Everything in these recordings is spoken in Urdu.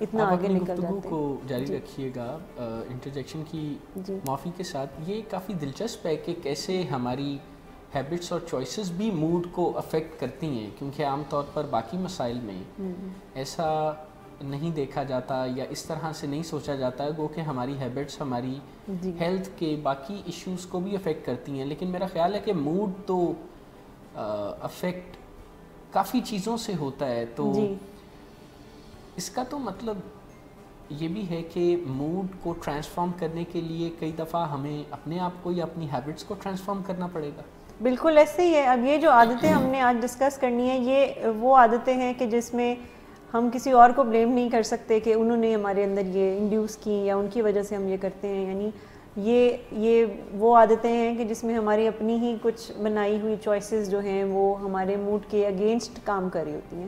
اتنا آگے نکل جاتے ہیں. کو جاری رکھیے گا. انٹرجیکشن کی معافی کے ساتھ یہ کافی دلچسپ ہے کہ کیسے ہماری ہیبٹس اور چوائسیز بھی موڈ کو افیکٹ کرتی ہیں, کیونکہ عام طور پر باقی مسائل میں ایسا نہیں دیکھا جاتا یا اس طرح سے نہیں سوچا جاتا ہے, گو کہ ہماری ہیبٹس ہماری ہیلتھ کے باقی ایشوز کو بھی افیکٹ کرتی ہیں. لیکن میرا خیال ہے کہ موڈ تو افیکٹ کافی چیزوں سے ہوتا ہے, تو اس کا تو مطلب یہ بھی ہے کہ موڈ کو ٹرانسفارم کرنے کے لیے کئی دفعہ ہمیں اپنے آپ کو یا اپنی ہیبٹس کو ٹرانسفارم کرنا پڑے گا. بالکل ایسے ہی ہے. اب یہ جو عادتیں ہم نے آج ڈسکس کرنی ہیں, یہ وہ عادتیں ہیں کہ جس میں ہم کسی اور کو بلیم نہیں کر سکتے کہ انہوں نے ہمارے اندر یہ انڈیوس کی یا ان کی وجہ سے ہم یہ کرتے ہیں. یعنی یہ وہ عادتیں ہیں کہ جس میں ہماری اپنی ہی کچھ بنائی ہوئی چوائسیز جو ہیں وہ ہمارے موڈ کے اگینسٹ کام کر رہی ہوتی ہیں.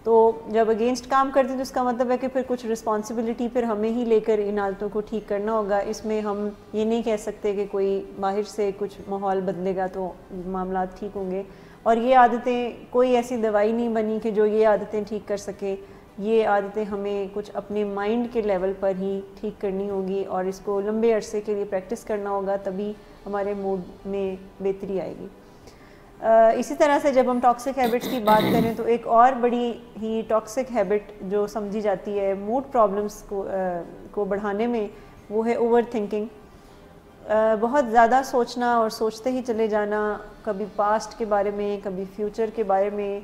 تو جب اگینسٹ کام کرتے ہیں تو اس کا مطلب ہے کہ پھر کچھ رسپانسبلٹی پھر ہمیں ہی لے کر ان عادتوں کو ٹھیک کرنا ہوگا. اس میں ہم یہ نہیں کہہ سکتے کہ کوئی باہر سے کچھ ماحول بدلے گا تو معاملات ٹھیک ہوں گے. اور یہ عادتیں کوئی ایسی دوائی نہیں بنی کہ جو یہ عادتیں ٹھیک کر سکے. یہ عادتیں ہمیں کچھ اپنے مائنڈ کے لیول پر ہی ٹھیک کرنی ہوگی اور اس کو لمبے عرصے کے لیے پریکٹس کرنا ہوگا, تبھی ہمارے موڈ میں بہتری آئے گی. اسی طرح سے جب ہم ٹاکسک ہیبٹس کی بات کریں تو ایک اور بڑی ہی ٹاکسک ہیبٹ جو سمجھی جاتی ہے موڈ پرابلمس کو بڑھانے میں, وہ ہے اوور تھنکنگ. بہت زیادہ سوچنا اور سوچتے ہی چلے جانا, کبھی پاسٹ کے بارے میں, کبھی فیوچر کے بارے میں,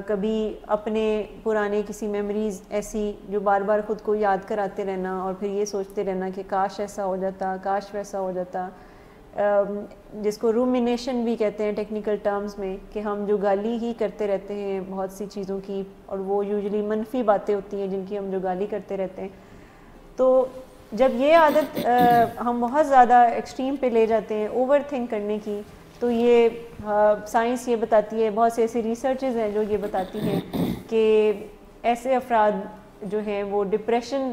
کبھی اپنے پرانے کسی میموریز ایسی جو بار بار خود کو یاد کراتے رہنا اور پھر یہ سوچتے رہنا کہ کاش ایسا ہو جاتا, کاش ویسا ہو جاتا, جس کو رومینیشن بھی کہتے ہیں ٹیکنیکل ٹرمز میں, کہ ہم جو گالی ہی کرتے رہتے ہیں بہت سی چیزوں کی, اور وہ یوزلی منفی باتیں ہوتی ہیں جن کی ہم جو گالی کرتے رہتے ہیں. تو جب یہ عادت ہم بہت زیادہ ایکسٹریم پہ لے جاتے ہیں اوور تھنک کرنے کی, تو یہ سائنس یہ بتاتی ہے, بہت سے ایسی ریسرچز ہیں جو یہ بتاتی ہیں کہ ایسے افراد جو ہیں وہ ڈپریشن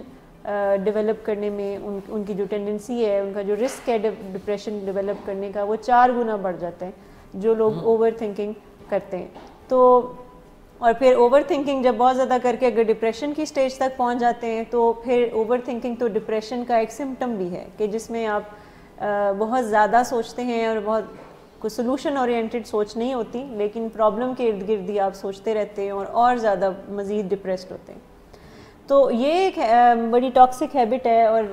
ڈیولپ کرنے میں ان کی جو ٹینڈنسی ہے, ان کا جو رسک ہے ڈپریشن ڈیولپ کرنے کا, وہ 4 گنا بڑھ جاتا ہے جو لوگ اوور تھنکنگ کرتے ہیں. تو اور پھر اوور تھنکنگ جب بہت زیادہ کر کے اگر ڈپریشن کی سٹیج تک پہنچ جاتے ہیں تو پھر اوور تھنکنگ تو ڈپریشن کا ایک سمٹم بھی ہے کہ جس میں آپ بہت زیادہ سوچتے ہیں اور بہت کوئی سلوشن اورینٹڈ سوچ نہیں ہوتی, لیکن پرابلم کے ارد گرد ہی آپ سوچتے رہتے ہیں اور زیادہ مزید ڈپریسڈ ہوتے ہیں. تو یہ ایک بڑی ٹاکسک ہیبٹ ہے, اور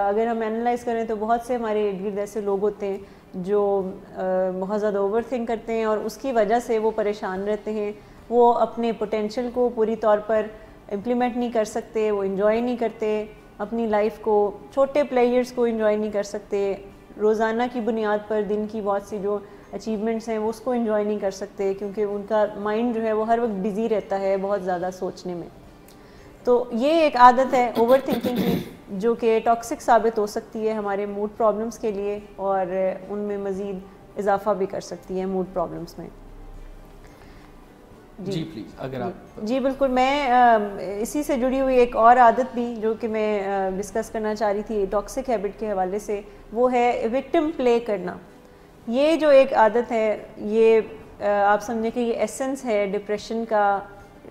اگر ہم اینالائز کریں تو بہت سے ہمارے ارد گرد ایسے لوگ ہوتے ہیں جو بہت زیادہ اوور تھنک کرتے ہیں اور اس کی وجہ سے وہ پریشان رہتے ہیں. وہ اپنے پوٹینشیل کو پوری طور پر امپلیمنٹ نہیں کر سکتے, وہ انجوائے نہیں کرتے اپنی لائف کو, چھوٹے پلیئرز کو انجوائے نہیں کر سکتے, روزانہ کی بنیاد پر دن کی بہت سی جو اچیومنٹس ہیں وہ اس کو انجوائے نہیں کر سکتے, کیونکہ ان کا مائنڈ جو ہے وہ ہر وقت بزی رہتا ہے بہت زیادہ سوچنے میں. تو یہ ایک عادت ہے اوور تھنکنگ کی جو کہ ٹاکسک ثابت ہو سکتی ہے ہمارے موڈ پرابلمس کے لیے, اور ان میں مزید اضافہ بھی کر سکتی ہے موڈ پرابلمس میں. جی پلیز اگر آپ. جی بالکل, میں اسی سے جڑی ہوئی ایک اور عادت بھی جو کہ میں ڈسکس کرنا چاہ رہی تھی ٹاکسک ہیبٹ کے حوالے سے, وہ ہے وکٹم پلے کرنا. یہ جو ایک عادت ہے یہ آپ سمجھیں کہ یہ ایسنس ہے ڈپریشن کا,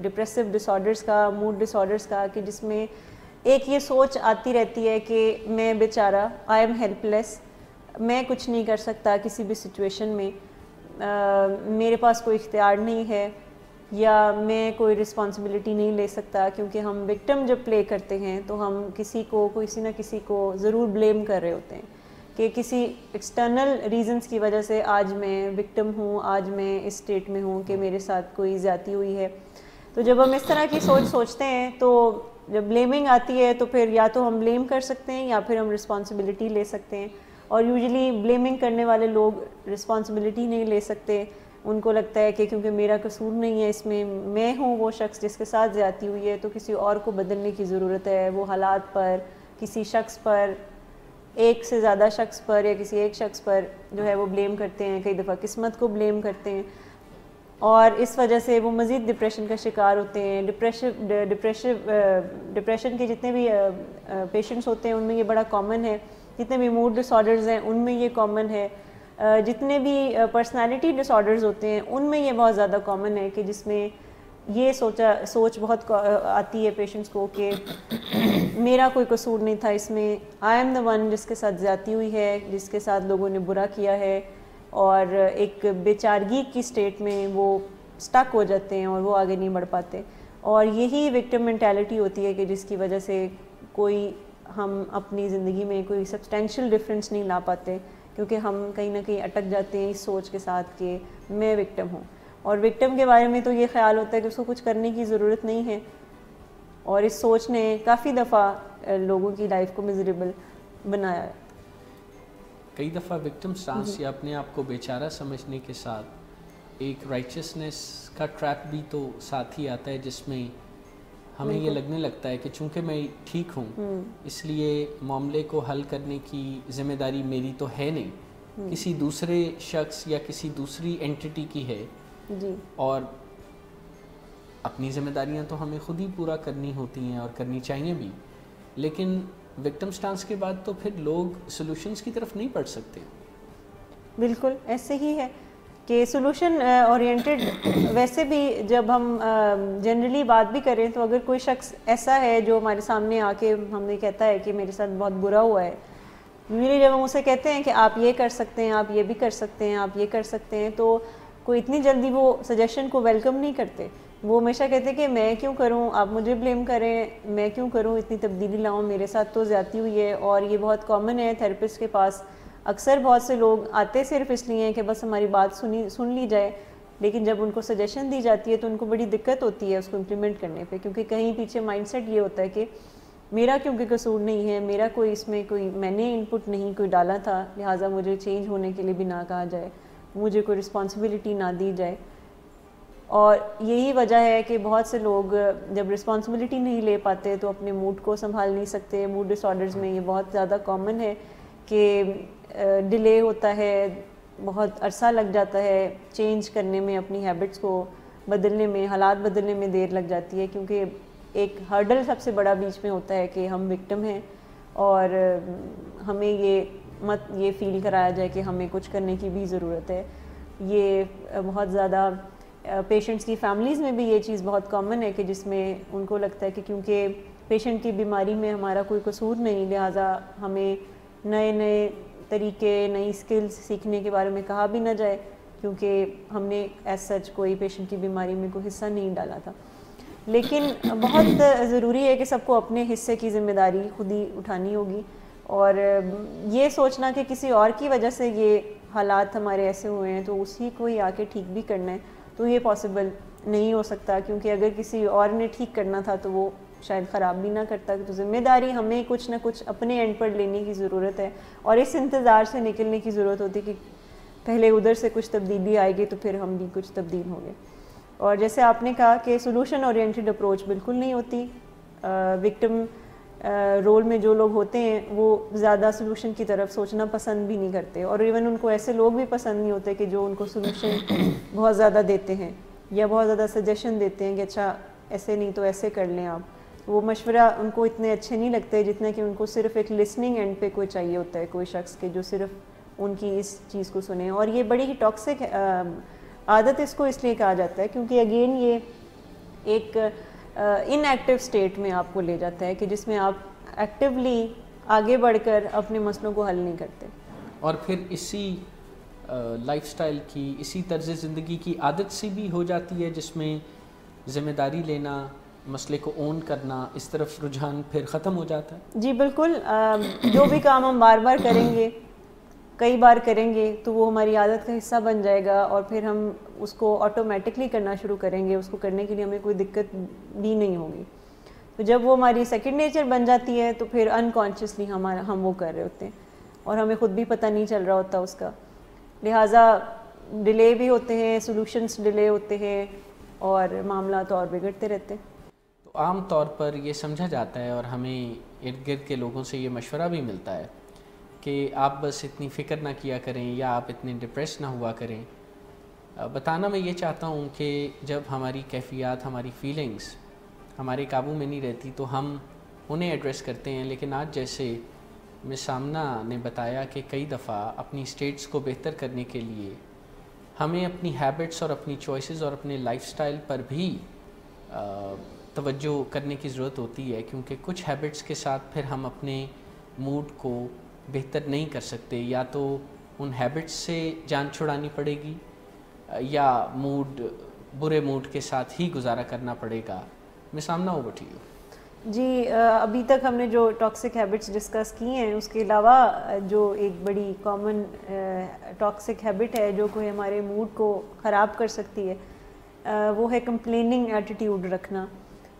ڈپریسو ڈس آرڈرس کا, موڈ ڈس آرڈرس کا, کہ جس میں ایک یہ سوچ آتی رہتی ہے کہ میں بیچارہ, آئی ایم ہیلپ لیس, میں کچھ نہیں کر سکتا کسی بھی سچویشن میں, میرے پاس کوئی اختیار نہیں ہے, یا میں کوئی رسپانسبلٹی نہیں لے سکتا. کیونکہ ہم وکٹم جب پلے کرتے ہیں تو ہم کسی نہ کسی کو ضرور بلیم کر رہے ہوتے ہیں کہ کسی ایکسٹرنل ریزنس کی وجہ سے آج میں وکٹم ہوں, آج میں اس اسٹیٹ میں ہوں کہ میرے ساتھ کوئی زیادتی ہوئی ہے. تو جب ہم اس طرح کی سوچتے ہیں تو جب بلیمنگ آتی ہے تو پھر یا تو ہم بلیم کر سکتے ہیں یا پھر ہم رسپانسبلٹی لے سکتے ہیں. اور یوزلی بلیمنگ کرنے والے لوگ رسپانسبلٹی نہیں لے سکتے, ان کو لگتا ہے کہ کیونکہ میرا قصور نہیں ہے اس میں ہوں وہ شخص جس کے ساتھ زیادتی ہوئی ہے, تو کسی اور کو بدلنے کی ضرورت ہے. وہ حالات پر, کسی شخص پر, ایک سے زیادہ شخص پر یا کسی ایک شخص پر جو ہے وہ بلیم کرتے ہیں, کئی دفعہ قسمت کو بلیم کرتے ہیں, اور اس وجہ سے وہ مزید ڈپریشن کا شکار ہوتے ہیں. ڈپریشن کے جتنے بھی پیشنٹس ہوتے ہیں ان میں یہ بڑا کامن ہے, جتنے بھی موڈ ڈس آرڈرز ہیں ان میں یہ کامن ہے, جتنے بھی پرسنالٹی ڈس آرڈرز ہوتے ہیں ان میں یہ بہت زیادہ کامن ہے کہ جس میں یہ سوچ بہت آتی ہے پیشنٹس کو کہ میرا کوئی قصور نہیں تھا اس میں, آئی ایم دا ون جس کے ساتھ زیادتی ہوئی ہے, جس کے ساتھ لوگوں نے برا کیا ہے, اور ایک بے چارگی کی اسٹیٹ میں وہ اسٹک ہو جاتے ہیں اور وہ آگے نہیں بڑھ پاتے. اور یہی وکٹم مینٹیلٹی ہوتی ہے کہ جس کی وجہ سے کوئی ہم اپنی زندگی میں کوئی سبسٹینشیل ڈفرینس نہیں لا پاتے, کیونکہ ہم کہیں نہ کہیں اٹک جاتے ہیں اس سوچ کے ساتھ کہ میں وکٹم ہوں. اور وکٹم کے بارے میں تو یہ خیال ہوتا ہے کہ اس کو کچھ کرنے کی ضرورت نہیں ہے, اور اس سوچ نے کافی دفعہ لوگوں کی لائف کو میزریبل بنایا ہے. کئی دفعہ وکٹم سٹانس یا اپنے آپ کو بیچارہ سمجھنے کے ساتھ ایک رائچسنس کا ٹریپ بھی تو ساتھ ہی آتا ہے, جس میں ہمیں یہ لگنے لگتا ہے کہ چونکہ میں ٹھیک ہوں اس لیے معاملے کو حل کرنے کی ذمہ داری میری تو ہے نہیں, کسی دوسرے شخص یا کسی دوسری اینٹی کی ہے, اور اپنی ذمہ داریاں تو ہمیں خود ہی پورا کرنی ہوتی ہیں اور کرنی چاہیے بھی. لیکن وکٹم سٹانس کے بعد تو پھر لوگ سولوشنز کی طرف نہیں پڑھ سکتے. بالکل ایسے ہی ہے کہ سولوشن اورینٹڈ ویسے بھی جب ہم جنرلی بات بھی کریں تو اگر کوئی شخص ایسا ہے جو ہمارے سامنے آ کے ہمیں کہتا ہے کہ میرے ساتھ بہت برا ہوا ہے, میرے جب ہم اسے کہتے ہیں کہ آپ یہ کر سکتے ہیں, آپ یہ بھی کر سکتے ہیں, آپ یہ کر سکتے ہیں, تو کوئی اتنی جلدی وہ سجیشن کو ویلکم نہیں کرتے. وہ ہمیشہ کہتے ہیں کہ میں کیوں کروں, آپ مجھے بلیم کریں, میں کیوں کروں اتنی تبدیلی لاؤں, میرے ساتھ تو زیادتی ہوئی ہے. اور یہ بہت کامن ہے تھراپسٹ کے پاس. اکثر بہت سے لوگ آتے صرف اس لیے ہیں کہ بس ہماری بات سن لی جائے, لیکن جب ان کو سجیشن دی جاتی ہے تو ان کو بڑی دقت ہوتی ہے اس کو امپلیمنٹ کرنے پہ, کیونکہ کہیں پیچھے مائنڈ سیٹ یہ ہوتا ہے کہ میرا کیونکہ قصور نہیں ہے, میرا کوئی اس میں کوئی میں نے ان پٹ نہیں کوئی ڈالا تھا, لہٰذا مجھے چینج ہونے کے لیے بھی نہ کہا جائے, مجھے کوئی رسپانسبلٹی نہ دی جائے. اور یہی وجہ ہے کہ بہت سے لوگ جب رسپانسبلٹی نہیں لے پاتے تو اپنے موڈ کو سنبھال نہیں سکتے. موڈ ڈس آرڈرز میں یہ بہت زیادہ کامن ہے کہ ڈیلے ہوتا ہے, بہت عرصہ لگ جاتا ہے چینج کرنے میں, اپنی ہیبٹس کو بدلنے میں, حالات بدلنے میں دیر لگ جاتی ہے, کیونکہ ایک ہرڈل سب سے بڑا بیچ میں ہوتا ہے کہ ہم وکٹم ہیں اور ہمیں یہ فیل کرایا جائے کہ ہمیں کچھ کرنے کی بھی ضرورت ہے. یہ بہت زیادہ پیشنٹس کی فیملیز میں بھی یہ چیز بہت کامن ہے کہ جس میں ان کو لگتا ہے کہ کیونکہ پیشنٹ کی بیماری میں ہمارا کوئی قصور نہیں, لہٰذا ہمیں نئے طریقے, نئی سکلز سیکھنے کے بارے میں کہا بھی نہ جائے, کیونکہ ہم نے ایز سچ کوئی پیشنٹ کی بیماری میں کوئی حصہ نہیں ڈالا تھا. لیکن بہت ضروری ہے کہ سب کو اپنے حصے کی ذمہ داری خود ہی اٹھانی ہوگی, اور یہ سوچنا کہ کسی اور کی وجہ سے یہ حالات ہمارے ایسے ہوئے ہیں تو اسی کو ہی آ کے ٹھیک بھی کرنا ہے, تو یہ پاسبل نہیں ہو سکتا, کیونکہ اگر کسی اور نے ٹھیک کرنا تھا تو وہ شاید خراب بھی نہ کرتا. تو ذمہ داری ہمیں کچھ نہ کچھ اپنے اینڈ پر لینے کی ضرورت ہے, اور اس انتظار سے نکلنے کی ضرورت ہوتی ہے کہ پہلے ادھر سے کچھ تبدیلی آئے گی تو پھر ہم بھی کچھ تبدیل ہوں گے. اور جیسے آپ نے کہا کہ سولوشن اورینٹڈ اپروچ بالکل نہیں ہوتی. وکٹم رول میں جو لوگ ہوتے ہیں وہ زیادہ سولوشن کی طرف سوچنا پسند بھی نہیں کرتے, اور ایون ان کو ایسے لوگ بھی پسند نہیں ہوتے کہ جو ان کو سولوشن بہت زیادہ دیتے ہیں یا بہت زیادہ سجیشن دیتے ہیں کہ اچھا ایسے نہیں تو ایسے کر لیں آپ. وہ مشورہ ان کو اتنے اچھے نہیں لگتے جتنا کہ ان کو صرف ایک لسننگ اینڈ پہ کوئی چاہیے ہوتا ہے, کوئی شخص کے جو صرف ان کی اس چیز کو سنیں. اور یہ بڑی ہی ٹاکسک عادت اس کو اس لیے کہا جاتا ہے کیونکہ اگین یہ ایک ان ایکٹیو اسٹیٹ میں آپ کو لے جاتا ہے کہ جس میں آپ ایکٹیولی آگے بڑھ کر اپنے مسئلوں کو حل نہیں کرتے. اور پھر اسی لائف سٹائل کی, اسی طرز زندگی کی عادت سی بھی ہو جاتی ہے جس میں ذمہ داری لینا, مسئلے کو اون کرنا, اس طرف رجحان پھر ختم ہو جاتا ہے. جی بالکل, جو بھی کام ہم بار بار کریں گے, کئی بار کریں گے تو وہ ہماری عادت کا حصہ بن جائے گا, اور پھر ہم اس کو آٹومیٹکلی کرنا شروع کریں گے. اس کو کرنے کے لیے ہمیں کوئی دقت بھی نہیں ہوگی. تو جب وہ ہماری سیکنڈ نیچر بن جاتی ہے تو پھر انکانشیسلی ہم وہ کر رہے ہوتے ہیں اور ہمیں خود بھی پتہ نہیں چل رہا ہوتا اس کا. لہٰذا ڈیلے بھی ہوتے ہیں, سولوشنس ڈیلے ہوتے ہیں, اور معاملات اور بگڑتے رہتے ہیں. تو عام طور پر یہ سمجھا جاتا ہے, اور ہمیں ارد گرد کے لوگوں سے یہ مشورہ بھی ملتا ہے کہ آپ بس اتنی فکر نہ کیا کریں یا آپ اتنے ڈپریس نہ ہوا کریں. بتانا میں یہ چاہتا ہوں کہ جب ہماری کیفیات, ہماری فیلنگز ہمارے قابو میں نہیں رہتی تو ہم انہیں ایڈریس کرتے ہیں. لیکن آج جیسے مس سامنا نے بتایا کہ کئی دفعہ اپنی اسٹیٹس کو بہتر کرنے کے لیے ہمیں اپنی ہیبٹس اور اپنی چوائسیز اور اپنے لائف سٹائل پر بھی توجہ کرنے کی ضرورت ہوتی ہے، کیونکہ کچھ ہیبٹس کے ساتھ پھر ہم اپنے موڈ کو بہتر نہیں کر سکتے. یا تو ان ہیبٹس سے جان چھڑانی پڑے گی یا برے موڈ کے ساتھ ہی گزارا کرنا پڑے گا. میں سامنا اوور ٹو یو. جی ابھی تک ہم نے جو ٹاکسک ہیبٹس ڈسکس کی ہیں، اس کے علاوہ جو ایک بڑی کامن ٹاکسک ہیبٹ ہے جو کوئی ہمارے موڈ کو خراب کر سکتی ہے، وہ ہے کمپلیننگ ایٹیٹیوڈ رکھنا،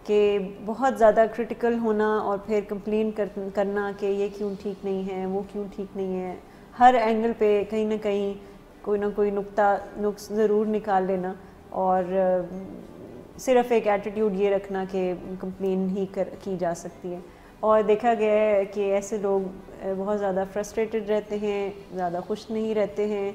کہ بہت زیادہ کرٹیکل ہونا اور پھر کمپلین کرنا کہ یہ کیوں ٹھیک نہیں ہے، وہ کیوں ٹھیک نہیں ہے. ہر اینگل پہ کہیں نہ کہیں کوئی نہ کوئی نقص ضرور نکال لینا، اور صرف ایک ایٹیٹیوڈ یہ رکھنا کہ کمپلین ہی کی جا سکتی ہے. اور دیکھا گیا ہے کہ ایسے لوگ بہت زیادہ فرسٹریٹڈ رہتے ہیں، زیادہ خوش نہیں رہتے ہیں.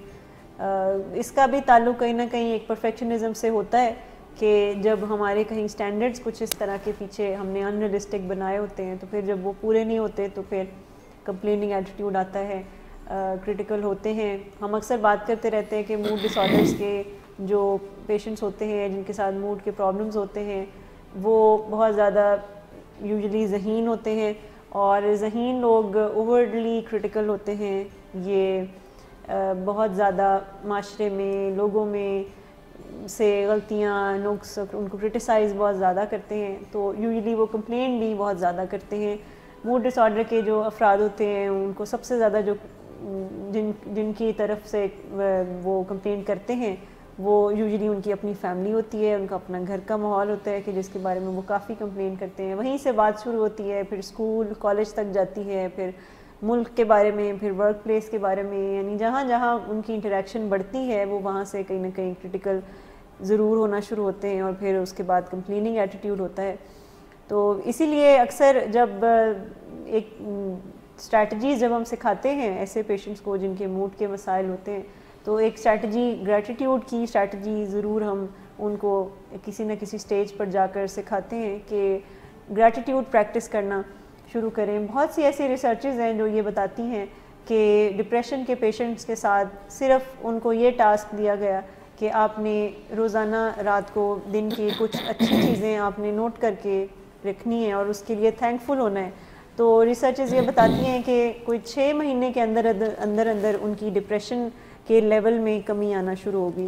اس کا بھی تعلق کہیں نہ کہیں ایک پرفیکشنزم سے ہوتا ہے کہ جب ہمارے کہیں سٹینڈرڈز کچھ اس طرح کے پیچھے ہم نے ان ریئلسٹک بنائے ہوتے ہیں، تو پھر جب وہ پورے نہیں ہوتے تو پھر کمپلیننگ ایٹیٹیوڈ آتا ہے، کرٹیکل ہوتے ہیں. ہم اکثر بات کرتے رہتے ہیں کہ موڈ ڈس آرڈرز کے جو پیشنٹس ہوتے ہیں، جن کے ساتھ موڈ کے پرابلمز ہوتے ہیں، وہ بہت زیادہ یوزلی ذہین ہوتے ہیں، اور ذہین لوگ اوورلی کرٹیکل ہوتے ہیں. یہ بہت زیادہ معاشرے میں لوگوں میں سے غلطیاں، نقص، ان کو کرٹیسائز بہت زیادہ کرتے ہیں، تو یوزلی وہ کمپلین بھی بہت زیادہ کرتے ہیں. موڈ ڈس آرڈر کے جو افراد ہوتے ہیں، ان کو سب سے زیادہ جن کی طرف سے وہ کمپلین کرتے ہیں، وہ یوزلی ان کی اپنی فیملی ہوتی ہے، ان کا اپنا گھر کا ماحول ہوتا ہے کہ جس کے بارے میں وہ کافی کمپلین کرتے ہیں. وہیں سے بات شروع ہوتی ہے، پھر اسکول کالج تک جاتی ہے، پھر ملک کے بارے میں، پھر ورک پلیس کے بارے میں. یعنی جہاں جہاں ان کی انٹریکشن بڑھتی ہے، وہ وہاں سے کہیں نہ کہیں کرٹیکل ضرور ہونا شروع ہوتے ہیں، اور پھر اس کے بعد کمپلیننگ ایٹیٹیوڈ ہوتا ہے. تو اسی لیے اکثر جب ایک اسٹریٹجیز جب ہم سکھاتے ہیں ایسے پیشنٹس کو جن کے موڈ کے مسائل ہوتے ہیں، تو ایک اسٹریٹجی گریٹیٹیوڈ کی اسٹریٹجی ضرور ہم ان کو کسی نہ کسی سٹیج پر جا کر سکھاتے ہیں کہ گریٹیٹیوڈ پریکٹس کرنا شروع کریں. بہت سی ایسی ریسرچز ہیں جو یہ بتاتی ہیں کہ ڈپریشن کے پیشنٹس کے ساتھ صرف ان کو یہ ٹاسک دیا گیا کہ آپ نے روزانہ رات کو دن کی کچھ اچھی چیزیں آپ نے نوٹ کر کے رکھنی ہے اور اس کے لیے تھینکفل ہونا ہے. تو ریسرچز یہ بتاتی ہیں کہ کوئی 6 مہینے کے اندر ان کی ڈپریشن کے لیول میں کمی آنا شروع ہوگی.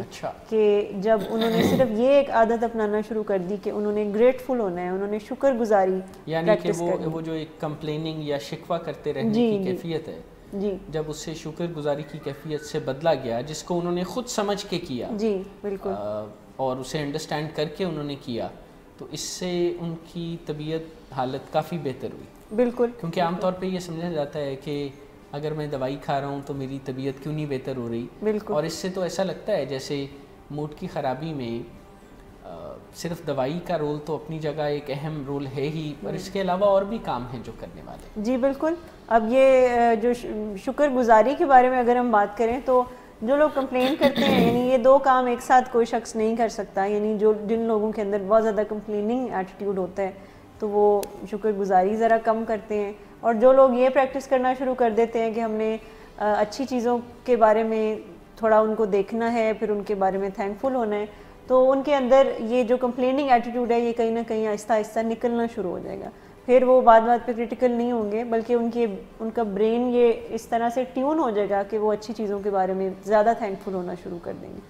کہ جب انہوں نے صرف یہ ایک عادت اپنانا شروع کر دی کہ انہوں نے گریٹفل ہونا ہے، انہوں نے شکر گزاری، یعنی کہ وہ جو ایک کمپلیننگ یا شکوہ کرتے رہنے کی کیفیت ہے، جی جب اس سے شکر گزاری کی کیفیت سے بدلا گیا، جس کو انہوں نے خود سمجھ کے کیا، جی بالکل، اور اسے انڈرسٹینڈ کر کے انہوں نے کیا، تو اس سے ان کی طبیعت حالت کافی بہتر ہوئی. بالکل، کیونکہ عام طور پہ یہ سمجھا جاتا ہے کہ اگر میں دوائی کھا رہا ہوں تو میری طبیعت کیوں نہیں بہتر ہو رہی. بالکل. اور اس سے تو ایسا لگتا ہے جیسے موڈ کی خرابی میں صرف دوائی کا رول تو اپنی جگہ ایک اہم رول ہے ہی، پر اس کے علاوہ اور بھی کام ہیں جو کرنے والے. جی بالکل. اب یہ جو شکر گزاری کے بارے میں اگر ہم بات کریں تو جو لوگ کمپلین کرتے ہیں، یعنی یہ 2 کام ایک ساتھ کوئی شخص نہیں کر سکتا. یعنی جن لوگوں کے اندر بہت زیادہ کمپلیننگ ایٹیٹیوڈ ہوتا ہے تو وہ شکر گزاری ذرا کم کرتے ہیں، اور جو لوگ یہ پریکٹس کرنا شروع کر دیتے ہیں کہ ہم نے اچھی چیزوں کے بارے میں تھوڑا ان کو دیکھنا ہے، پھر ان کے بارے میں تھینکفل ہونا ہے، تو ان کے اندر یہ جو کمپلیننگ ایٹیٹیوڈ ہے یہ کہیں نہ کہیں آہستہ آہستہ نکلنا شروع ہو جائے گا. پھر وہ بعد پہ کرٹیکل نہیں ہوں گے، بلکہ ان کا برین یہ اس طرح سے ٹیون ہو جائے گا کہ وہ اچھی چیزوں کے بارے میں زیادہ تھینکفل ہونا شروع کر دیں گے.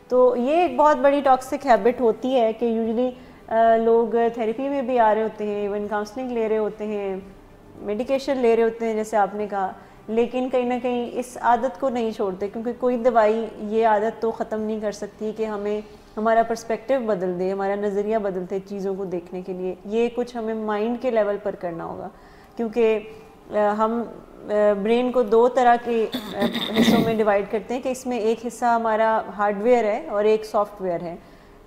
تو یہ ایک بہت بڑی ٹاکسک ہیبٹ ہوتی ہے کہ یوزلی لوگ تھیراپی میں بھی آ رہے ہوتے ہیں، ایون کاؤنسلنگ لے رہے ہوتے ہیں، میڈیکیشن لے رہے ہوتے ہیں جیسے آپ نے کہا، لیکن کہیں نہ کہیں اس عادت کو نہیں چھوڑتے، کیونکہ کوئی دوائی یہ عادت تو ختم نہیں کر سکتی کہ ہمیں ہمارا پرسپیکٹیو بدل دے، ہمارا نظریہ بدل دے چیزوں کو دیکھنے کے لیے. یہ کچھ ہمیں مائنڈ کے لیول پر کرنا ہوگا، کیونکہ ہم برین کو 2 طرح کے حصوں میں ڈیوائڈ کرتے ہیں کہ اس میں ایک حصہ ہمارا ہارڈ ویئر ہے اور ایک سافٹ ویئر ہے،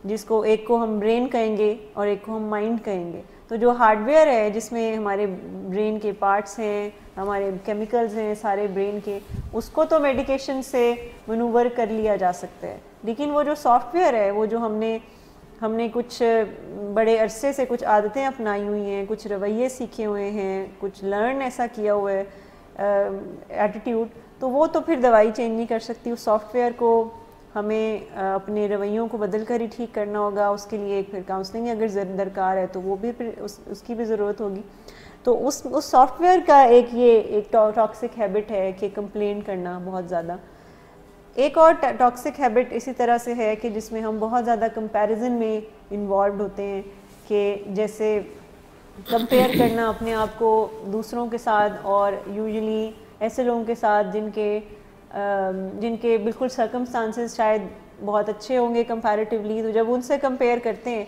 جس کو ایک کو ہم برین کہیں گے اور ایک کو ہم مائنڈ کہیں گے. تو جو ہارڈ ویئر ہے جس میں ہمارے برین کے پارٹس ہیں، ہمارے کیمیکلز ہیں سارے برین کے، اس کو تو میڈیکیشن سے مینوور کر لیا جا سکتا ہے. لیکن وہ جو سافٹ ویئر ہے، وہ جو ہم نے کچھ بڑے عرصے سے کچھ عادتیں اپنائی ہوئی ہیں، کچھ رویے سیکھے ہوئے ہیں، کچھ لرن ایسا کیا ہوا ہے ایٹیٹیوڈ، تو وہ تو پھر دوائی چینج نہیں کر سکتی. اس سافٹ ویئر کو ہمیں اپنے رویوں کو بدل کر ہی ٹھیک کرنا ہوگا. اس کے لیے ایک پھر کاؤنسلنگ اگر درکار ہے تو وہ بھی پھر اس کی بھی ضرورت ہوگی. تو اس سافٹ ویئر کا ایک ٹاکسک ہیبٹ ہے کہ کمپلین کرنا بہت زیادہ. ایک اور ٹاکسک ہیبٹ اسی طرح سے ہے کہ جس میں ہم بہت زیادہ کمپیریزن میں انوالوڈ ہوتے ہیں, کہ جیسے کمپیئر کرنا اپنے آپ کو دوسروں کے ساتھ, اور یوزلی ایسے لوگوں کے ساتھ جن کے بالکل سرکمسٹانسز شاید بہت اچھے ہوں گے کمپیریٹیولی, تو جب ان سے کمپیئر کرتے ہیں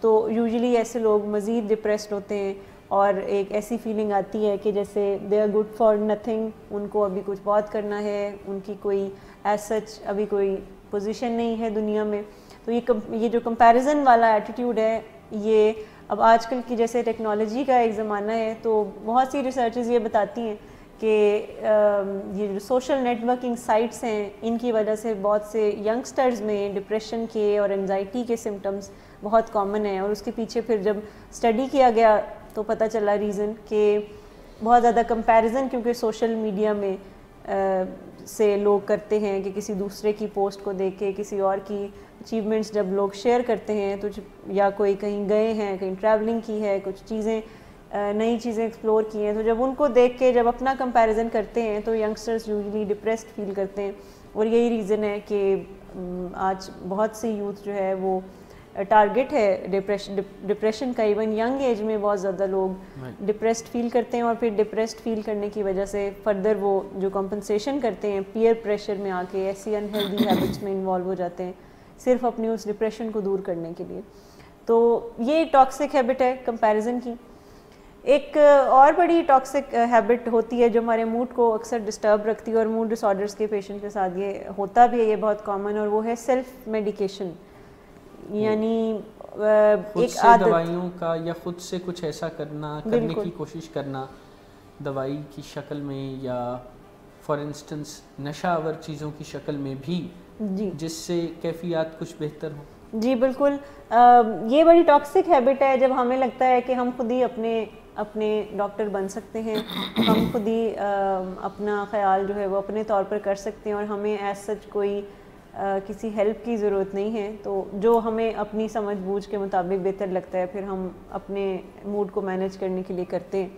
تو یوزلی ایسے لوگ مزید ڈپریسڈ ہوتے ہیں, اور ایک ایسی فیلنگ آتی ہے کہ جیسے they are good for nothing, ان کو ابھی کچھ بہت کرنا ہے, ان کی کوئی ایز سچ ابھی کوئی پوزیشن نہیں ہے دنیا میں. تو یہ جو کمپیریزن والا ایٹیٹیوڈ ہے, یہ اب آج کل کی جیسے ٹیکنالوجی کا ایک زمانہ ہے, تو بہت سی ریسرچز یہ بتاتی ہیں کہ یہ جو سوشل نیٹ ورکنگ سائٹس ہیں, ان کی وجہ سے بہت سے ینگسٹرز میں ڈپریشن کے اور انزائٹی کے سمٹمز بہت کامن ہیں. اور اس کے پیچھے پھر جب اسٹڈی کیا گیا تو پتہ چلا ریزن کہ بہت زیادہ کمپیریزن کیونکہ سوشل میڈیا میں سے لوگ کرتے ہیں, کہ کسی دوسرے کی پوسٹ کو دیکھ کے کسی اور کی اچیومنٹس جب لوگ شیئر کرتے ہیں, تو یا کوئی کہیں گئے ہیں, کہیں ٹریولنگ کی ہے, کچھ چیزیں نئی چیزیں ایکسپلور کی ہیں, تو جب ان کو دیکھ کے جب اپنا کمپیریزن کرتے ہیں تو ینگسٹرز یوزلی ڈپریسڈ فیل کرتے ہیں. اور یہی ریزن ہے کہ آج بہت سی یوتھ جو ہے وہ ٹارگٹ ہے ڈپریشن کا. ایون ینگ ایج میں بہت زیادہ لوگ ڈپریسڈ فیل کرتے ہیں, اور پھر ڈپریسڈ فیل کرنے کی وجہ سے فردر وہ جو کمپنسیشن کرتے ہیں پیئر پریشر میں آ کے ایسی انہیلدی ہیبٹس میں انوالو ہو جاتے ہیں صرف اپنی اس ڈپریشن کو دور کرنے کے لیے. تو یہ ٹاکسک ہیبٹ ہے کمپیریزن کی. ایک اور بڑی ٹاکسک ہیبٹ ہوتی ہے جو ہمارے موڈ کو اکثر ڈسٹرب رکھتی ہے, اور موڈ ڈس آرڈرس کے پیشنٹ کے ساتھ یہ ہوتا بھی ہے, یہ بہت کامن, اور وہ ہے سیلف میڈیکیشن. یعنی خود سے دوائیوں کا یا خود سے کچھ ایسا کرنے کی کوشش کرنا دوائی کی شکل میں, یا فار انسٹنس نشہ آور چیزوں کی شکل میں بھی, جس سے کیفیات کچھ بہتر ہوں. جی بالکل, یہ بڑی ٹاکسک ہیبٹ ہے جب ہمیں لگتا ہے کہ ہم خود ہی اپنے ڈاکٹر بن سکتے ہیں, ہم خود ہی اپنا خیال جو ہے وہ اپنے طور پر کر سکتے ہیں, اور ہمیں ایز سچ کوئی کسی ہیلپ کی ضرورت نہیں ہے. تو جو ہمیں اپنی سمجھ بوجھ کے مطابق بہتر لگتا ہے پھر ہم اپنے موڈ کو مینیج کرنے کے لیے کرتے ہیں.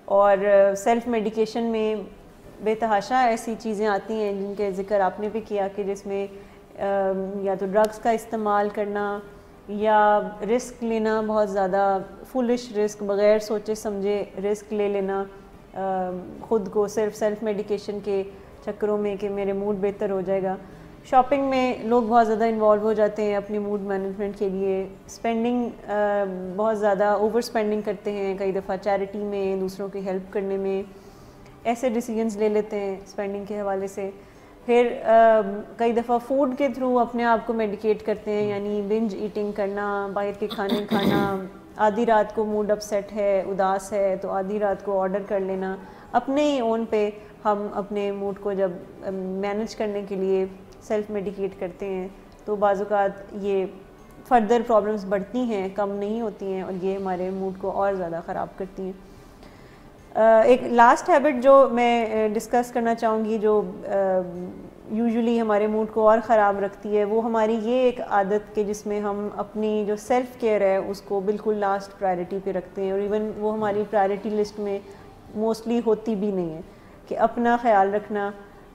اور سیلف میڈیکیشن میں بے تحاشا ایسی چیزیں آتی ہیں جن کے ذکر آپ نے بھی کیا, کہ جس میں یا تو ڈرگس کا استعمال کرنا, یا رسک لینا, بہت زیادہ فولش رسک, بغیر سوچے سمجھے رسک لے لینا خود کو صرف سیلف میڈیکیشن کے چکروں میں کہ میرے موڈ بہتر ہو جائے گا. شاپنگ میں لوگ بہت زیادہ انوالو ہو جاتے ہیں اپنی موڈ مینجمنٹ کے لیے. اسپینڈنگ بہت زیادہ اوور اسپینڈنگ کرتے ہیں, کئی دفعہ چیریٹی میں, دوسروں کی ہیلپ کرنے میں, ایسے ڈیسیجنز لے لیتے ہیں اسپینڈنگ کے حوالے سے. پھر کئی دفعہ فوڈ کے تھرو اپنے آپ کو میڈیکیٹ کرتے ہیں, یعنی بنج ایٹنگ کرنا, باہر کے کھانے کھانا. آدھی رات کو موڈ اپسیٹ ہے, اداس ہے, تو آدھی رات کو آرڈر کر لینا. اپنے ہی اون پہ ہم اپنے موڈ کو جب مینیج کرنے کے لیے سیلف میڈیکیٹ کرتے ہیں تو بعض اوقات یہ فردر پرابلمس بڑھتی ہیں, کم نہیں ہوتی ہیں, اور یہ ہمارے موڈ کو اور زیادہ خراب کرتی ہیں. ایک لاسٹ ہیبٹ جو میں ڈسکس کرنا چاہوں گی جو یوزلی ہمارے موڈ کو اور خراب رکھتی ہے, وہ ہماری یہ ایک عادت کہ جس میں ہم اپنی جو سیلف کیئر ہے اس کو بالکل لاسٹ پرائرٹی پہ رکھتے ہیں, اور ایون وہ ہماری پرائرٹی لسٹ میں موسٹلی ہوتی بھی نہیں ہے. کہ اپنا خیال رکھنا,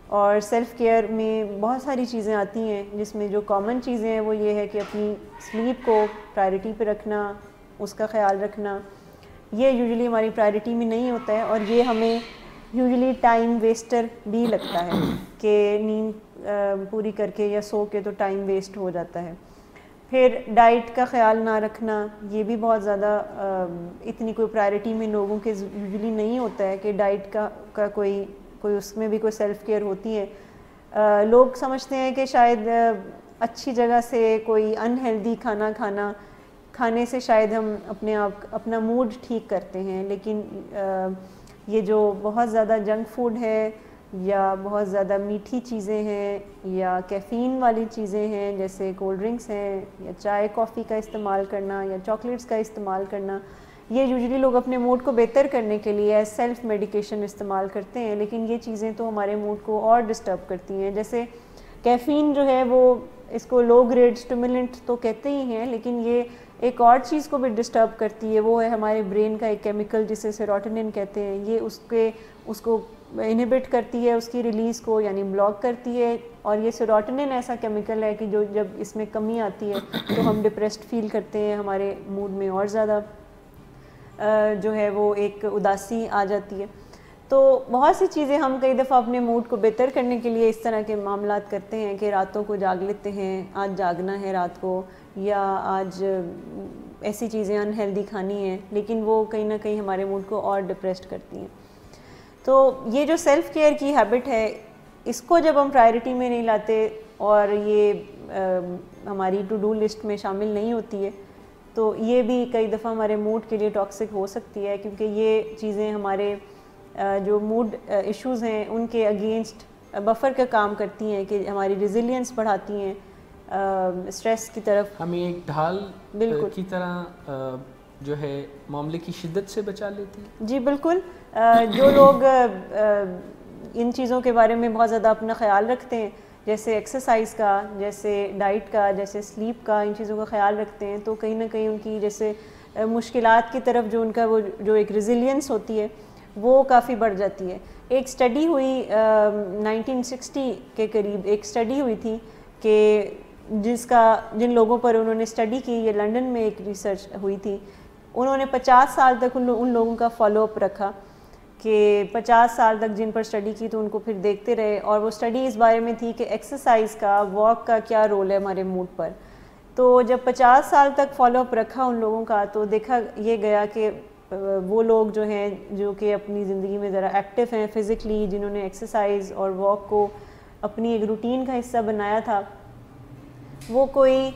اور سیلف کیئر میں بہت ساری چیزیں آتی ہیں جس میں جو کامن چیزیں ہیں وہ یہ ہے کہ اپنی سلیپ کو پرائرٹی پہ رکھنا, اس کا خیال رکھنا. یہ یوزلی ہماری پرائرٹی میں نہیں ہوتا ہے, اور یہ ہمیں یوزلی ٹائم ویسٹر بھی لگتا ہے کہ نیند پوری کر کے یا سو کے تو ٹائم ویسٹ ہو جاتا ہے. پھر ڈائٹ کا خیال نہ رکھنا, یہ بھی بہت زیادہ اتنی کوئی پرائرٹی میں لوگوں کے یوزلی نہیں ہوتا ہے کہ ڈائٹ کا کوئی اس میں بھی کوئی سیلف کیئر ہوتی ہے. لوگ سمجھتے ہیں کہ شاید اچھی جگہ سے کوئی انہیلدی کھانے سے شاید ہم اپنا موڈ ٹھیک کرتے ہیں, لیکن یہ جو بہت زیادہ جنک فوڈ ہے, یا بہت زیادہ میٹھی چیزیں ہیں, یا کیفین والی چیزیں ہیں جیسے کولڈ ڈرنکس ہیں, یا چائے کافی کا استعمال کرنا, یا چاکلیٹس کا استعمال کرنا, یہ یوزلی لوگ اپنے موڈ کو بہتر کرنے کے لیے سیلف میڈیکیشن استعمال کرتے ہیں, لیکن یہ چیزیں تو ہمارے موڈ کو اور ڈسٹرب کرتی ہیں. جیسے کیفین جو ہے وہ اس کو لو گریڈ اسٹیمولنٹ تو کہتے ہی ہیں، لیکن یہ ایک اور چیز کو بھی ڈسٹرب کرتی ہے، وہ ہے ہمارے برین کا ایک کیمیکل جسے سیروٹونن کہتے ہیں. یہ اس کو انہیبٹ کرتی ہے، اس کی ریلیز کو یعنی بلاک کرتی ہے. اور یہ سیروٹونن ایسا کیمیکل ہے کہ جو جب اس میں کمی آتی ہے تو ہم ڈپریسڈ فیل کرتے ہیں، ہمارے موڈ میں اور زیادہ جو ہے وہ ایک اداسی آ جاتی ہے. تو بہت سی چیزیں ہم کئی دفعہ اپنے موڈ کو بہتر کرنے کے لیے اس طرح کے معاملات کرتے ہیں کہ راتوں کو جاگ لیتے ہیں، آج جاگنا ہے رات کو، یا آج ایسی چیزیں انہیلدی کھانی ہیں، لیکن وہ کہیں نہ کہیں ہمارے موڈ کو اور ڈپریسڈ کرتی ہیں. تو یہ جو سیلف کیئر کی ہیبٹ ہے، اس کو جب ہم پرائرٹی میں نہیں لاتے اور یہ ہماری ٹو ڈو لسٹ میں شامل نہیں ہوتی ہے، تو یہ بھی کئی دفعہ ہمارے موڈ کے لیے ٹاکسک ہو سکتی ہے، کیونکہ یہ چیزیں ہمارے جو موڈ ایشوز ہیں ان کے اگینسٹ بفر کا کام کرتی ہیں کہ ہماری ریزیلینس بڑھاتی ہیں اسٹریس کی طرف، ہمیں ایک ڈھال بالکل کی طرح جو ہے معاملے کی شدت سے بچا لیتی ہے. جی بالکل. جو لوگ ان چیزوں کے بارے میں بہت زیادہ اپنا خیال رکھتے ہیں، جیسے ایکسرسائز کا، جیسے ڈائٹ کا، جیسے سلیپ کا، ان چیزوں کا خیال رکھتے ہیں، تو کہیں نہ کہیں ان کی جیسے مشکلات کی طرف جو ان کا وہ جو ایک ریزیلینس ہوتی ہے وہ کافی بڑھ جاتی ہے. ایک اسٹڈی ہوئی 1960 کے قریب، ایک اسٹڈی ہوئی تھی کہ جن لوگوں پر انہوں نے اسٹڈی کی، یہ لنڈن میں ایک ریسرچ ہوئی تھی، انہوں نے 50 سال تک ان لوگوں کا فالو اپ رکھا کہ 50 سال تک جن پر اسٹڈی کی تو ان کو پھر دیکھتے رہے، اور وہ اسٹڈی اس بارے میں تھی کہ ایکسرسائز کا، واک کا کیا رول ہے ہمارے موڈ پر. تو جب 50 سال تک فالو اپ رکھا ان لوگوں کا، تو دیکھا یہ گیا کہ وہ لوگ جو ہیں جو کہ اپنی زندگی میں ذرا ایکٹیو ہیں فزیکلی، جنہوں نے ایکسرسائز اور واک کو اپنی ایک روٹین کا حصہ بنایا تھا، وہ کوئی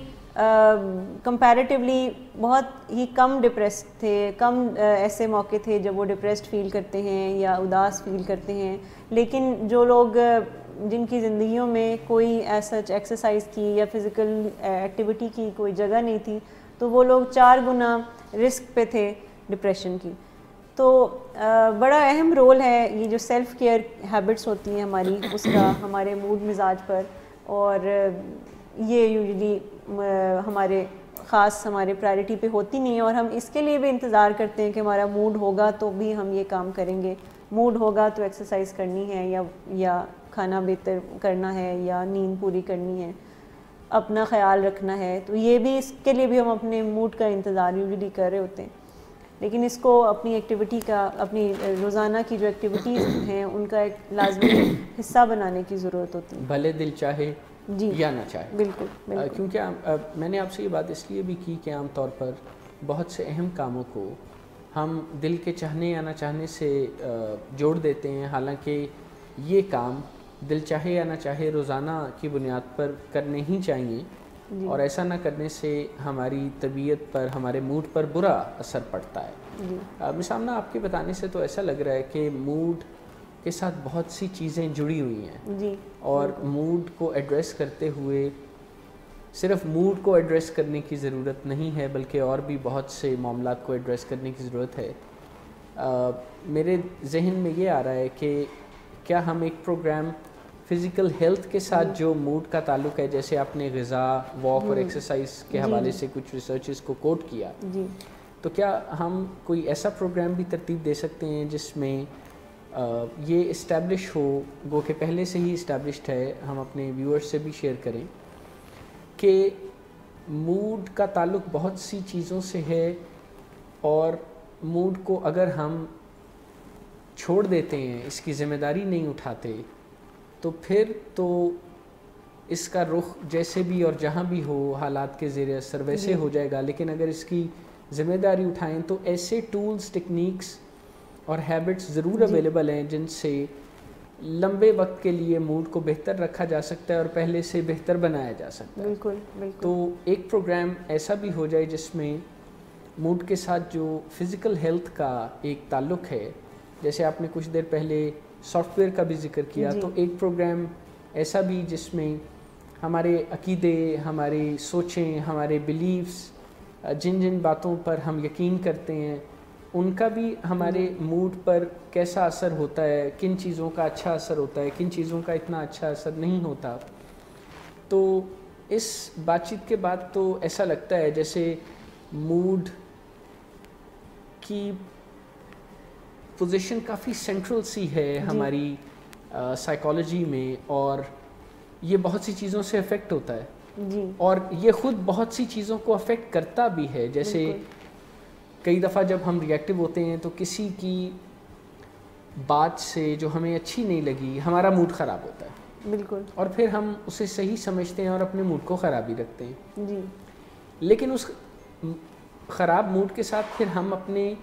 کمپیریٹیولی بہت ہی کم ڈپریس تھے. کم ایسے موقع تھے جب وہ ڈپریسڈ فیل کرتے ہیں یا اداس فیل کرتے ہیں. لیکن جو لوگ جن کی زندگیوں میں کوئی ایسا ایکسرسائز کی یا فزیکل ایکٹیویٹی کی کوئی جگہ نہیں تھی، تو وہ لوگ 4 گنا رسک پہ تھے ڈپریشن کی. تو بڑا اہم رول ہے یہ جو سیلف کیئر ہیبٹس ہوتی ہیں ہماری، اس کا ہمارے موڈ مزاج پر. اور یہ یوزلی ہمارے پرائرٹی پہ ہوتی نہیں ہے، اور ہم اس کے لیے بھی انتظار کرتے ہیں کہ ہمارا موڈ ہوگا تو بھی ہم یہ کام کریں گے، موڈ ہوگا تو ایکسرسائز کرنی ہے یا کھانا بہتر کرنا ہے یا نیند پوری کرنی ہے، اپنا خیال رکھنا ہے. تو یہ بھی اس کے لیے بھی ہم اپنے موڈ کا انتظار یوزلی کر رہے ہوتے ہیں، لیکن اس کو اپنی ایکٹیویٹی کا، اپنی روزانہ کی جو ایکٹیویٹیز ہیں ان کا ایک لازمی حصہ بنانے کی ضرورت ہوتی ہے، بھلے دل چاہے جی یا نہ چاہے. بالکل بالکل. کیونکہ میں نے آپ سے یہ بات اس لیے بھی کی کہ عام طور پر بہت سے اہم کاموں کو ہم دل کے چاہنے یا نہ چاہنے سے جوڑ دیتے ہیں، حالانکہ یہ کام دل چاہے یا نہ چاہے روزانہ کی بنیاد پر کرنے ہی چاہیے. اور ایسا نہ کرنے سے ہماری طبیعت پر، ہمارے موڈ پر برا اثر پڑتا ہے. مثال آپ کے بتانے سے تو ایسا لگ رہا ہے کہ موڈ کے ساتھ بہت سی چیزیں جڑی ہوئی ہیں جی. اور موڈ کو ایڈریس کرتے ہوئے صرف موڈ کو ایڈریس کرنے کی ضرورت نہیں ہے، بلکہ اور بھی بہت سے معاملات کو ایڈریس کرنے کی ضرورت ہے. میرے ذہن میں یہ آ رہا ہے کہ کیا ہم ایک پروگرام فزیکل ہیلتھ کے ساتھ جو موڈ کا تعلق ہے، جیسے آپ نے غذا، واک اور ایکسرسائز کے حوالے سے کچھ ریسرچز کو کوٹ کیا، تو کیا ہم کوئی ایسا پروگرام بھی ترتیب دے سکتے ہیں جس میں یہ اسٹیبلش ہو، گو کہ پہلے سے ہی اسٹیبلشڈ ہے، ہم اپنے ویورز سے بھی شیئر کریں کہ موڈ کا تعلق بہت سی چیزوں سے ہے، اور موڈ کو اگر ہم چھوڑ دیتے ہیں، اس کی ذمہ داری نہیں اٹھاتے، تو پھر تو اس کا رخ جیسے بھی اور جہاں بھی ہو حالات کے زیر اثر ویسے ہو جائے گا. لیکن اگر اس کی ذمہ داری اٹھائیں تو ایسے ٹولز، ٹیکنیکس اور ہیبٹس ضرور اویلیبل ہیں جن سے لمبے وقت کے لیے موڈ کو بہتر رکھا جا سکتا ہے اور پہلے سے بہتر بنایا جا سکتا ہے. بالکل بالکل. تو ایک پروگرام ایسا بھی ہو جائے جس میں موڈ کے ساتھ جو فزیکل ہیلتھ کا ایک تعلق ہے، جیسے آپ نے کچھ دیر پہلے سافٹ ویئر کا بھی ذکر کیا، تو ایک پروگرام ایسا بھی جس میں ہمارے عقیدے، ہماری سوچیں، ہمارے بلیفس، جن باتوں پر ہم یقین کرتے ہیں، ان کا بھی ہمارے موڈ پر کیسا اثر ہوتا ہے، کن چیزوں کا اچھا اثر ہوتا ہے، کن چیزوں کا اتنا اچھا اثر نہیں ہوتا، تو اس بات چیت کے بعد تو ایسا لگتا ہے جیسے موڈ کی پوزیشن کافی سینٹرل سی ہے ہماری سائیکالوجی میں, اور یہ بہت سی چیزوں سے افیکٹ ہوتا ہے جی, اور یہ خود بہت سی چیزوں کو افیکٹ کرتا بھی ہے. جیسے کئی دفعہ جب ہم ریئیکٹیو ہوتے ہیں تو کسی کی بات سے جو ہمیں اچھی نہیں لگی ہمارا موڈ خراب ہوتا ہے. بالکل. اور پھر ہم اسے صحیح سمجھتے ہیں اور اپنے موڈ کو خراب ہی رکھتے ہیں. جی. لیکن اس خراب موڈ کے ساتھ پھر ہم اپنے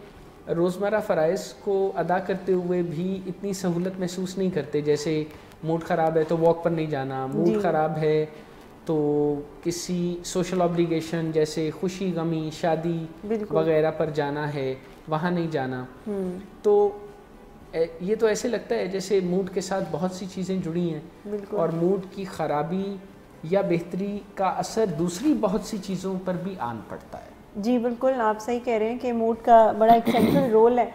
روزمرہ فرائض کو ادا کرتے ہوئے بھی اتنی سہولت محسوس نہیں کرتے. جیسے موڈ خراب ہے تو واک پر نہیں جانا, موڈ خراب ہے تو کسی سوشل آبلیگیشن جیسے خوشی غمی شادی وغیرہ پر جانا ہے, وہاں نہیں جانا. تو یہ تو ایسے لگتا ہے جیسے موڈ کے ساتھ بہت سی چیزیں جڑی ہیں, اور موڈ کی خرابی یا بہتری کا اثر دوسری بہت سی چیزوں پر بھی آن پڑتا ہے. جی بالکل, آپ صحیح کہہ رہے ہیں کہ موڈ کا بڑا ایک سینٹرل رول ہے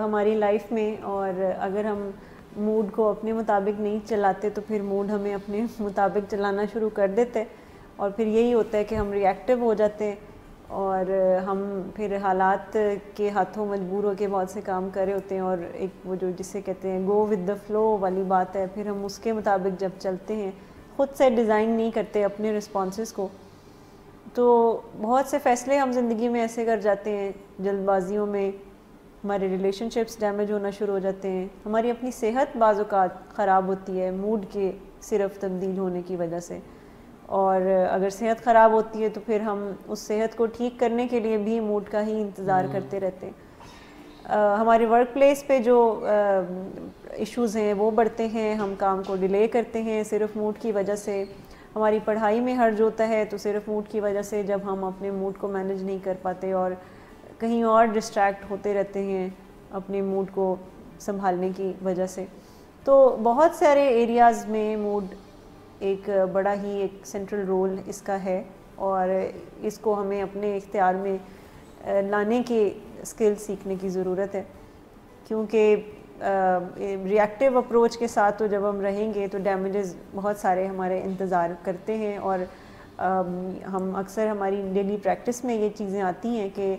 ہماری لائف میں, اور اگر ہم موڈ کو اپنے مطابق نہیں چلاتے تو پھر موڈ ہمیں اپنے مطابق چلانا شروع کر دیتے, اور پھر یہی ہوتا ہے کہ ہم ریئیکٹیو ہو جاتے ہیں, اور ہم پھر حالات کے ہاتھوں مجبور ہو کے بہت سے کام کر رہے ہوتے ہیں, اور ایک وہ جو جسے کہتے ہیں گو ود دا فلو والی بات ہے, پھر ہم اس کے مطابق جب چلتے ہیں, خود سے ڈیزائن نہیں کرتے اپنے رسپانسز کو, تو بہت سے فیصلے ہم زندگی میں ایسے کر جاتے ہیں جلد بازیوں میں, ہمارے ریلیشن شپس ڈیمیج ہونا شروع ہو جاتے ہیں, ہماری اپنی صحت بعض اوقات خراب ہوتی ہے موڈ کے صرف تبدیل ہونے کی وجہ سے, اور اگر صحت خراب ہوتی ہے تو پھر ہم اس صحت کو ٹھیک کرنے کے لیے بھی موڈ کا ہی انتظار کرتے رہتے ہیں. ہمارے ورک پلیس پہ جو ایشوز ہیں وہ بڑھتے ہیں, ہم کام کو ڈیلے کرتے ہیں صرف موڈ کی وجہ سے, ہماری پڑھائی میں حرج ہوتا ہے تو صرف موڈ کی وجہ سے, جب ہم اپنے موڈ کو مینیج نہیں کر پاتے اور کہیں اور ڈسٹریکٹ ہوتے رہتے ہیں اپنے موڈ کو سنبھالنے کی وجہ سے. تو بہت سارے ایریاز میں موڈ ایک بڑا ہی ایک سینٹرل رول اس کا ہے, اور اس کو ہمیں اپنے اختیار میں لانے کے اسکل سیکھنے کی ضرورت ہے, کیونکہ ریئیکٹیو اپروچ کے ساتھ تو جب ہم رہیں گے تو ڈیمیجز بہت سارے ہمارے انتظار کرتے ہیں, اور ہم اکثر ہماری ڈیلی پریکٹس میں یہ چیزیں آتی ہیں کہ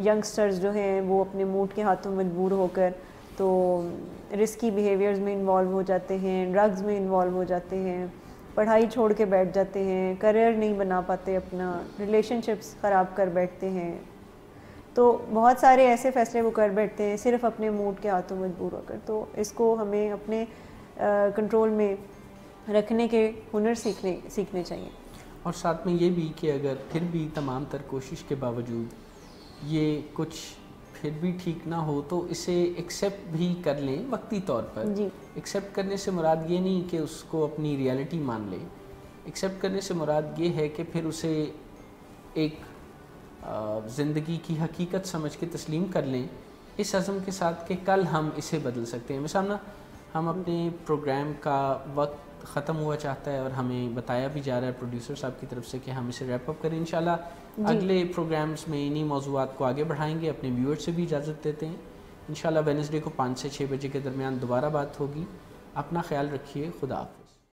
ینگسٹرز جو ہیں وہ اپنے موڈ کے ہاتھوں مجبور ہو کر تو رسکی بیہیویئرز میں انوالو ہو جاتے ہیں, ڈرگز میں انوالو ہو جاتے ہیں, پڑھائی چھوڑ کے بیٹھ جاتے ہیں, کریئر نہیں بنا پاتے اپنا, ریلیشن شپس خراب کر بیٹھتے ہیں. تو بہت سارے ایسے فیصلے وہ کر بیٹھتے ہیں صرف اپنے موڈ کے ہاتھوں مجبور ہو کر. تو اس کو ہمیں اپنے کنٹرول میں رکھنے کے ہنر سیکھنے چاہیے. اور ساتھ میں یہ بھی کہ اگر پھر بھی تمام تر کوشش کے باوجود یہ کچھ پھر بھی ٹھیک نہ ہو تو اسے ایکسیپٹ بھی کر لیں وقتی طور پر. ایکسیپٹ کرنے سے مراد یہ نہیں کہ اس کو اپنی ریالٹی مان لیں, ایکسیپٹ کرنے سے مراد یہ ہے کہ پھر اسے ایک زندگی کی حقیقت سمجھ کے تسلیم کر لیں, اس عزم کے ساتھ کہ کل ہم اسے بدل سکتے ہیں. مثلا ہم اپنے پروگرام کا وقت ختم ہوا چاہتا ہے اور ہمیں بتایا بھی جا رہا ہے پروڈیوسر صاحب کی طرف سے کہ ہم اسے ریپ اپ کریں. انشاءاللہ اگلے پروگرامز میں انہی موضوعات کو آگے بڑھائیں گے. اپنے ویورز سے بھی اجازت دیتے ہیں. انشاءاللہ وینسڈے کو 5 سے 6 بجے کے درمیان دوبارہ بات ہوگی. اپنا خیال رکھیے. خدا حافظ.